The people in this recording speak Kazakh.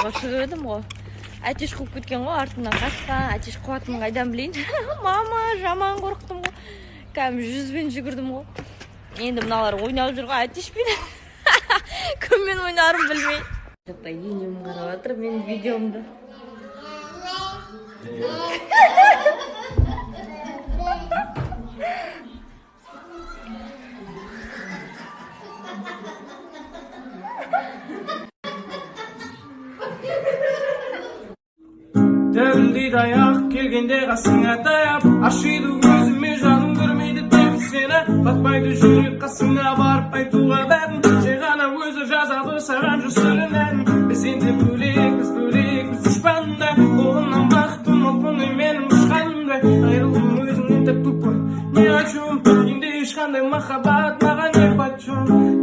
ойнауға шығып едім ғой. Әтеш қуып кеткен ғой, артымнан қашқан. Әтеш қуатынын қайдан білейін. Мама, жаман қорықтым ғой. Кәдімгі 100-бен жүгірдім ғой. Енді мыналар ойнап жүр ғой, әтешпен. Кіммен ойнарым білмей. Жақта енем қарап жатыр менің видеомды. Тәуілдейді аяқ келгенде қасыңа таяп, ашиды өзіме жаным көрмейді деп сені. Батпайды жүрек қасыңа барып айтуға бәрін, жай ғана өзі жазады саған жүз сырын әнін. Біз енді бөлекпіз, дұшпанда, қолымнан бақтым ұлпыны менің ұшқанымдай. Айрылдым өзіңнен тәп тупы, не очум, енді ешқандай махаббат маған не почем.